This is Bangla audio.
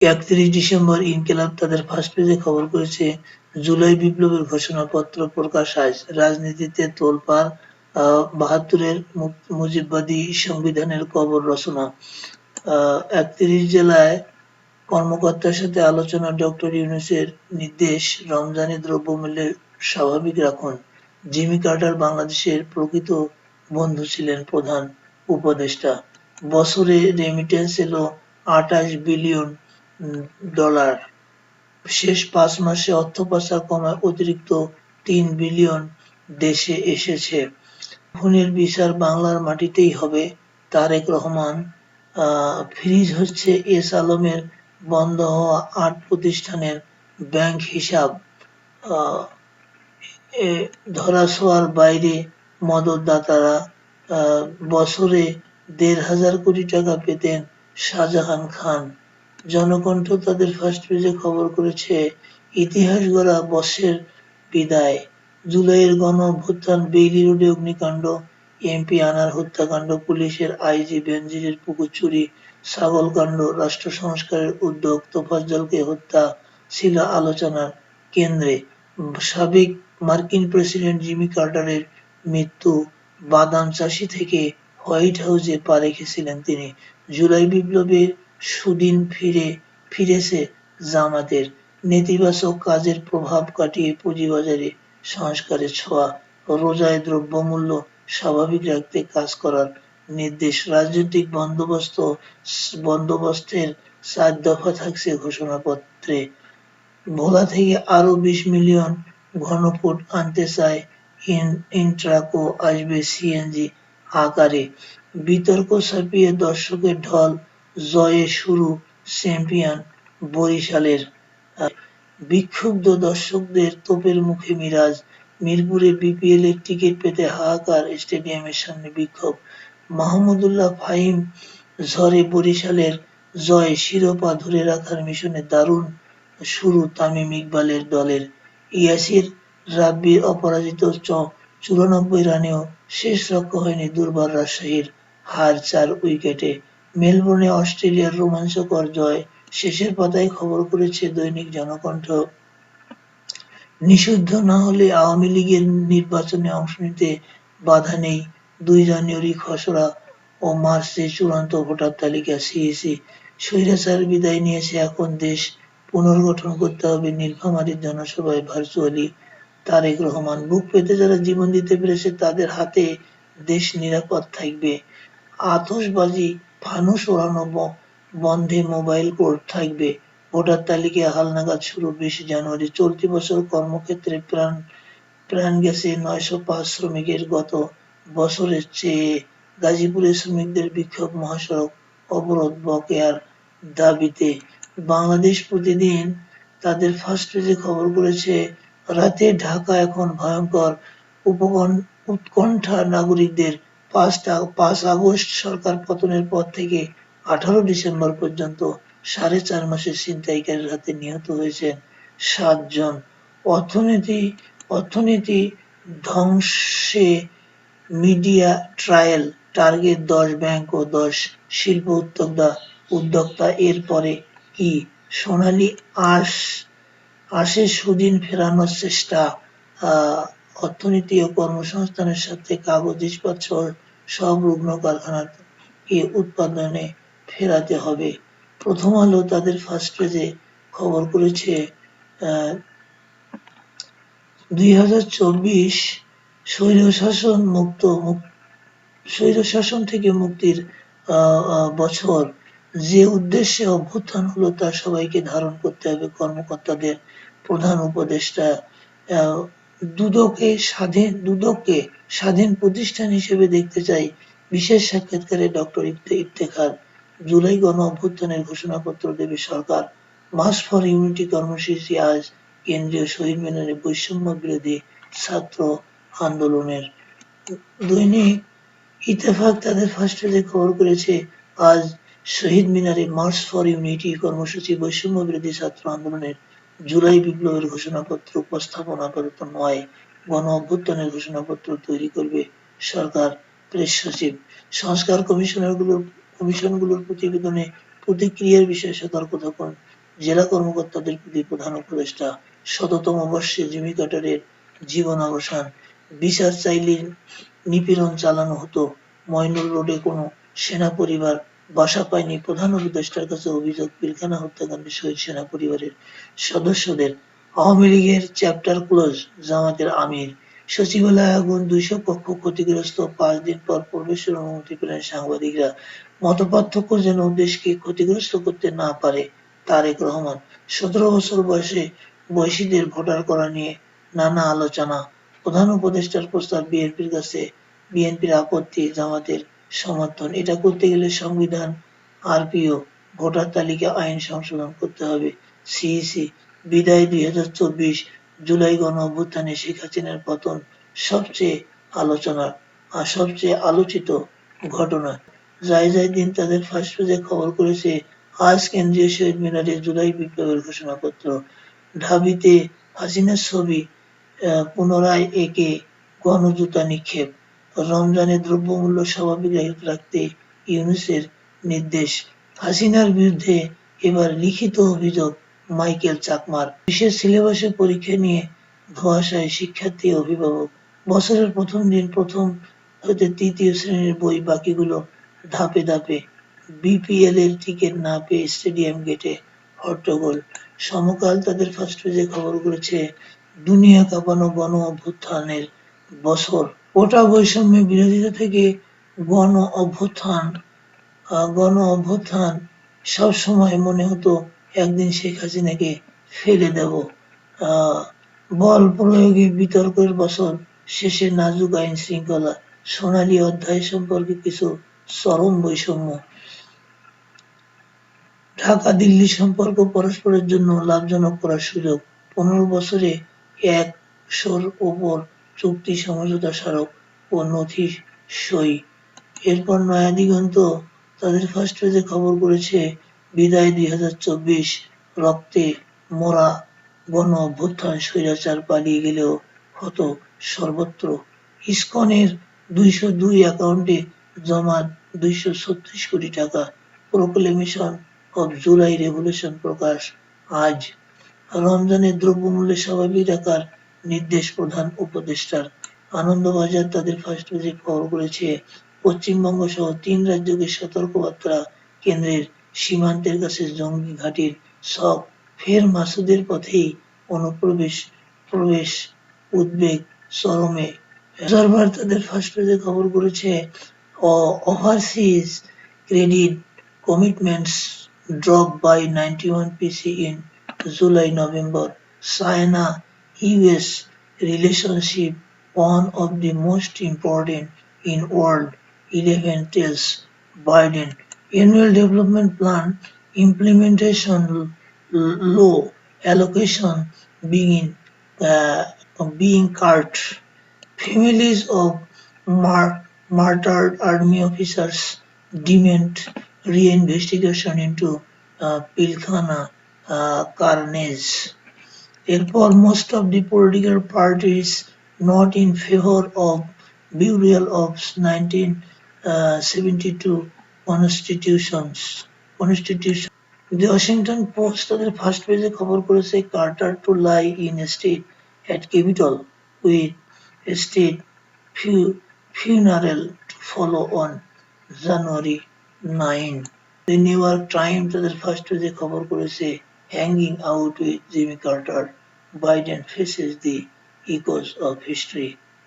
৩১ ডিসেম্বর ইনকিলাব তাদের ফার্স্ট পেজে খবর করেছে, জুলাই বিপ্লবের ঘোষণাপত্র প্রকাশ আজ, রাজনীতিতে তোলপাড়, ৭২-এর মুজিববাদী সংবিধানের কবর রচনা। ৩১ জেলায় কর্মকর্তার সাথে আলোচনা, ডক্টর ইউনূসের নির্দেশ, রমজানে দ্রব্যমূল্য স্বাভাবিক রাখুন। জিমি কার্টার বাংলাদেশের প্রকৃত বন্ধু ছিলেন প্রধান উপদেষ্টা। বছরে রেমিটেন্স এলো $২৮ বিলিয়ন। শেষ ৫ মাসে অর্থ পাচার কমায় অতিরিক্ত $৩ বিলিয়ন দেশে এসেছে। খুনের বিচার বাংলার মাটিতেই হবে, তারেক রহমান। ফ্রিজ হচ্ছে এস আলমের বন্ধ হওয়া ৮ প্রতিষ্ঠানের ব্যাংক হিসাব। ধরাছোঁয়ার বাইরে মদদদাতারা। বছরে ১,৫০০ কোটি টাকা পেতেন শাহজাহান খান। জনকণ্ঠ তাদের ফার্স্ট পেজে খবর করেছে, ইতিহাস গড়া বর্ষের বিদায়, জুলাইয়ের গণঅভ্যুত্থান, বেইলি রোডে অগ্নিকাণ্ড, এমপি আনার হত্যাকাণ্ড, পুলিশের আইজি বেনজিরের পুকুর চুরি, ছাগলকাণ্ড, রাষ্ট্র সংস্কারের উদ্যোগ, তোফাজ্জলকে হত্যা ছিল আলোচনার কেন্দ্রে। সাবেক মার্কিন প্রেসিডেন্ট জিমি কার্টারের মৃত্যু, বাদাম চাষি থেকে হোয়াইট হাউসে পা রেখেছিলেন তিনি। জুলাই বিপ্লবের সুদিন ফিরেছে জামাতের, নেতিবাচক কাজের প্রভাব কাটিয়ে পুঁজিবাজারে সংস্কারের ছোঁয়া, রোজায় দ্রব্যমূল্য স্বাভাবিক রাখতে কাজ করার নির্দেশ। রাজনৈতিক বন্দোবস্তের ৪ দফা থাকছে ঘোষণাপত্রে। ভোলা থেকে আরও ২০ মিলিয়ন ঘনফুট আনতে চায় ইন্ট্রাকো, আসবে সিএনজি আকারে। বিতর্ক ছাপিয়ে দর্শকের ঢল, জয়ে শুরু চ্যাম্পিয়ন বরিশালের। বিক্ষুব্ধ দর্শকদের তোপের মুখে মিরাজ, মিরপুরে বিপিএলের টিকিট পেতে হাহাকার, স্টেডিয়ামের সামনে বিক্ষোভ। মাহমুদুল্লাহ ফাহিম ঝড়ে বরিশালের জয়, শিরোপা ধরে রাখার মিশনে দারুণ শুরু তামিম ইকবালের দলের। ইয়াসির রাব্বির অপরাজিত ৯৪ রানেও শেষ রক্ষা হয়নি দুর্বার রাজশাহীর, হার ৪ উইকেটে। মেলবোর্নে অস্ট্রেলিয়ার রোমাঞ্চকর জয়, শেষের পাতায় খবর করেছে দৈনিক জনকণ্ঠ। নিষিদ্ধ না হলে আওয়ামী লীগের নির্বাচনে অংশ নিতে বাধা নেই, ২ জানুয়ারি খসড়া ও মার্চে চূড়ান্ত ভোটার তালিকা। সিইসি, স্বৈরাচার বিদায় নিয়েছে, এখন দেশ পুনর্গঠন করতে হবে। নীলফামারীর জনসভায় ভার্চুয়ালি তারেক রহমান, বুক পেতে যারা জীবন দিতে পেরেছে তাদের হাতে দেশ নিরাপদ থাকবে। আতশবাজি, ফানুস ওড়ানো বন্ধে মোবাইল কোর্ট থাকবে। ভোটার তালিকায় হালনাগাদ শুরু ২০ জানুয়ারি। চলতি বছর কর্মক্ষেত্রে প্রাণ গেছে ৯০৫ শ্রমিকের গত বছরের চেয়ে। গাজীপুরে শ্রমিকদের বিক্ষোভ, মহাসড়ক অবরোধ বকেয়ার দাবিতে। বাংলাদেশ প্রতিদিন তাদের ফার্স্ট পেজে খবর করেছে, রাতে ঢাকা এখন ভয়ঙ্কর, উৎকণ্ঠা নাগরিকদের। ৫ আগস্ট সরকার পতনের পর থেকে ১৮ ডিসেম্বর পর্যন্ত ৪.৫ মাসে ছিনতাইকারীর হাতে নিহত হয়েছেন ৭ জন। অর্থনীতি ধ্বংসে মিডিয়া ট্রায়াল, টার্গেট ১০ ব্যাংক ও ১০ শিল্প উদ্যোক্তা। এর পরে কি? সোনালী আঁশে সুদিন ফেরানোর চেষ্টা। অর্থনীতি ও কর্মসংস্থানের সাথে কাগজ, ইস্পাত সব রুগ্ন কারখানাকে উৎপাদনে ফেরাতে হবে। প্রথম আলো তাদের ফার্স্ট পেজে খবর করেছে, ২০২৪ স্বৈরশাসন থেকে মুক্তির বছর। যে উদ্দেশ্যে অভ্যুত্থান হলো তা সবাইকে ধারণ করতে হবে। কর্মকর্তাদের প্রধান উপদেষ্টা। দুদককে স্বাধীন প্রতিষ্ঠান হিসেবে দেখতে চাই, বিশেষ সাক্ষাৎকারে ডক্টর ইফতেখার। জুলাই গণঅভ্যুত্থানের ঘোষণাপত্র দেবে সরকার। মার্চ ফর ইউনিটি কর্মসূচি আজ কেন্দ্রীয় শহীদ মিনারে বৈষম্য বিরোধী ছাত্র আন্দোলনের। দৈনিক ইত্তেফাক তাদের ফার্স্ট পেজে খবর করেছে, আজ শহীদ মিনারে মার্চ ফর ইউনিটি কর্মসূচি, বৈষম্য বিরোধী ছাত্র আন্দোলনের। জুলাই বিপ্লবের ঘোষণাপত্র উপস্থাপন আপাতত নয়, গণঅভ্যুত্থানের ঘোষণাপত্র তৈরি করবে সরকার। প্রেস সচিব, সংস্কার কমিশনগুলোর প্রতিবেদনে প্রতিক্রিয়ার বিষয়ে সতর্ক থাকুন। জেলা কর্মকর্তাদের প্রতি প্রধান উপদেষ্টা। ১৭তম বর্ষে জিমি কার্টারের জীবনাবসান। বিচার চাইলে নিপীড়ন চালানো হতো। মইনুল রোডে কোনো সেনা পরিবার বাসা পায়নি। প্রধান উপদেষ্টার কাছে অভিযোগ, পিলখানা হত্যাকাণ্ডে শহীদ সেনা পরিবারের সদস্যদের। আওয়ামী লীগের চ্যাপ্টার ক্লোজ, জামায়াতের আমির। সচিবালয়ে আগুন, ২০০ কক্ষ ক্ষতিগ্রস্ত। ৫ দিন পর প্রবেশের অনুমতি পেলেন সাংবাদিকরা। মতপার্থক্য যেন দেশকে ক্ষতিগ্রস্ত করতে না পারে। তারেক রহমান। ১৭ বছর বয়সীদের ভোটার করা নিয়ে নানা আলোচনা। প্রধান উপদেষ্টার প্রস্তাব বিএনপির কাছে, বিএনপির আপত্তি, জামাতের সমর্থন। এটা করতে গেলে সংবিধান, আরপিও, ভোটার তালিকা আইন সংশোধন করতে হবে। সিইসি। বিদায় ২০২৪, জুলাই গণঅভ্যুত্থানে শেখ হাসিনার পতন সবচেয়ে আলোচনার আর সবচেয়ে আলোচিত ঘটনা। যায় দিন তাদের ফার্স্ট পেজে খবর করেছে, আজ কেন্দ্রীয় শহীদ মিনারে জুলাই বিপ্লবের ঘোষণাপত্র। ঢাবিতে হাসিনার ছবি, পুনরায় একে গণজুতা নিক্ষেপ। রমজানে দ্রব্যমূল্য স্বাভাবিক রাখতে ইউনূসের নির্দেশ। হাসিনার বিরুদ্ধে এবার লিখিত অভিযোগ মাইকেল চাকমার। বিশেষ সিলেবাসে পরীক্ষা নিয়ে ধোঁয়াশায় শিক্ষার্থী, অভিভাবক। বছরের প্রথম দিন প্রথম হতে তৃতীয় শ্রেণীর বই, বাকিগুলো ধাপে ধাপে। বিপিএল-এর টিকিট না পেয়ে স্টেডিয়াম গেটে হট্টগোল। সমকাল তাদের ফার্স্ট পেজে খবর করেছে, দুনিয়া কাঁপানো গণ অভ্যুত্থানের বছর। কোটা বৈষম্য বিরোধিতা থেকে গণ অভ্যুত্থান সবসময় মনে হতো একদিন শেখ হাসিনাকে ফেলে দেব। বল প্রয়োগে বিতর্কের বছর শেষে নাজুক আইন শৃঙ্খলা। সোনালী অধ্যায় সম্পর্কে কিছু চরম বৈষম্য। ঢাকা-দিল্লি সম্পর্ক পরস্পরের জন্য লাভজনক করার সুযোগ। ১৫ বছরে ১০০'র ওপর চুক্তি, সমঝোতা স্মারক ও নথি সই। এরপর নয়া দিগন্ত তাদের ফার্স্ট পেজে খবর করেছে, বিদায় ২০২৪, রক্তে মোড়া গণ অভ্যুত্থান, স্বৈরাচার পালিয়ে গেলেও ক্ষত সর্বত্র। ইসকনের ২০২ অ্যাকাউন্টে জমা ২৩৬ কোটি টাকা। প্রোক্লেমেশন অব জুলাই রেভলিউশন প্রকাশ আজ। রমজানের দ্রব্যমূল্য স্বাভাবিক রাখার নির্দেশ প্রধান উপদেষ্টার। আনন্দবাজার তাদের ফার্স্ট পেজে খবর করেছে, পশ্চিমবঙ্গ সহ ৩ রাজ্যকে সতর্কবার্তা কেন্দ্রের। সীমান্তের কাছে জঙ্গি ঘাঁটির ছক। ফের মাসুদের পথেই অনুপ্রবেশ, উদ্বেগ চরমে। অবজারভার তাদের ফার্স্ট পেজে খবর করেছে, overseas credit commitments drop by 91 PC in July-November. China-US relationship, one of the most important in world. 11 tells Biden. Annual Development Plan implementation low, allocation being cut. Families of martyred army officers demand reinvestigation into Pilkhana carnage. Therefore, most of the political parties not in favor of burial of 1972 Constitution. The Washington Post তাদের ফার্স্ট পেজে খবর করেছে, Carter to lie in state at Capitol with state funeral to follow on January 9. The New York Times তাদের ফার্স্ট পেজে খবর করেছে, hanging out with Jimmy Carter, Biden faces the echoes of history.